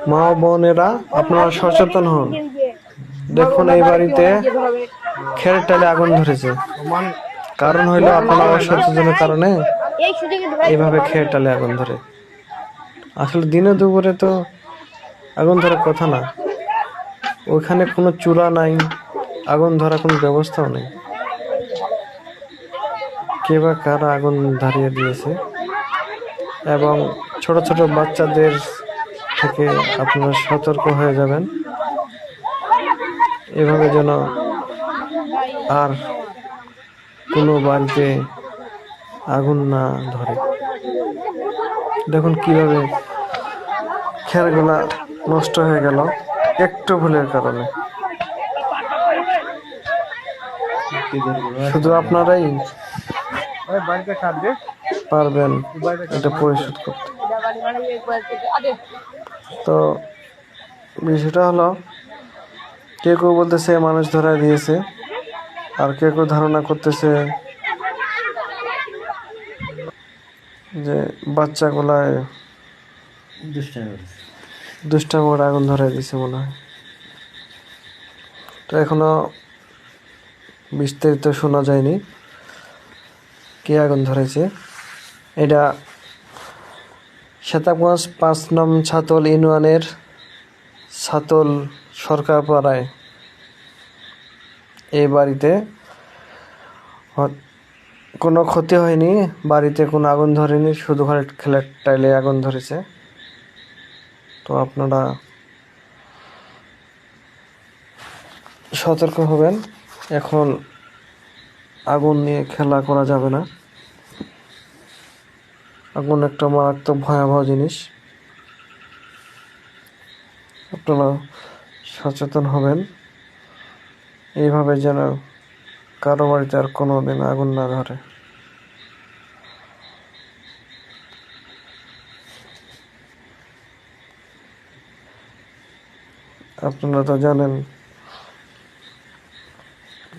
মা ও বোনেরা আপনারা সচেতন হন। দেখুন এই বাড়িতে খেরের টালে আগুন ধরেছে, কারণ হইলো আপনারা অসচেতনের কারণে এইভাবে খেরের টালে আগুন ধরে। আসলে দিনে দুপুরে তো আগুন ধরার কথা না, ওইখানে কোনো চূড়া নাই, আগুন ধরার কোনো ব্যবস্থাও নেই। কে বা কারা আগুন ধরিয়ে দিয়েছে, এবং ছোট ছোট বাচ্চাদের থেকে আপনারা সতর্ক হয়ে যাবেন, এভাবে যেন আর কোনো বাড়িতে আগুন না ধরে। দেখুন কিভাবে খেরগুলা নষ্ট হয়ে গেল একটু ভুলের কারণে। শুধু আপনারাই পারবেন এটা পরিশোধ করতে। তো বিষয়টা হলো, কেউ কেউ বলতেছে মানুষ ধরা দিয়েছে, আর কেউ কেউ ধারণা করতেছে যে বাচ্চাগুলায় দুষ্টামি করে আগুন ধরাই দিছে মনে হয়। তো এখনো বিস্তারিত শোনা যায়নি কে আগুন ধরেছে। এটা শেতাবগঞ্জ ৫ নং ছাতল ইউনিয়নের ছাতল সরকার পাড়ায় এই বাড়িতে কোনো ক্ষতি হয়নি, বাড়িতে কোনো আগুন ধরেনি, শুধু ঘরে খেলার টাইলে আগুন ধরেছে। তো আপনারা সতর্ক হবেন, এখন আগুন নিয়ে খেলা করা যাবে না। আগুন একটা মারাত্মক ভয়াবহ জিনিস, আপনারা সচেতন হবেন, এইভাবে যেন কারো বাড়িতে আর কোনো দিন আগুন না ধরে। আপনারা তো জানেন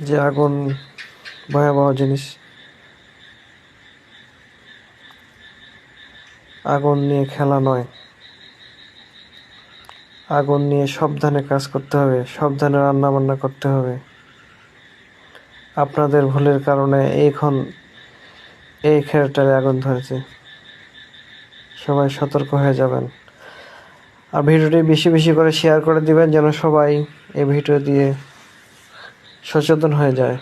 যে আগুন ভয়াবহ জিনিস, আগুন নিয়ে খেলা নয়, আগুন নিয়ে সাবধানে কাজ করতে হবে, সাবধানে রান্না বান্না করতে হবে। আপনাদের ভুলের কারণে এখন এই খেরটারে আগুন ধরেছে, সবাই সতর্ক হয়ে যাবেন। আর ভিডিওটি বেশি বেশি করে শেয়ার করে দিবেন, যেন সবাই এই ভিডিও দিয়ে সচেতন হয়ে যায়।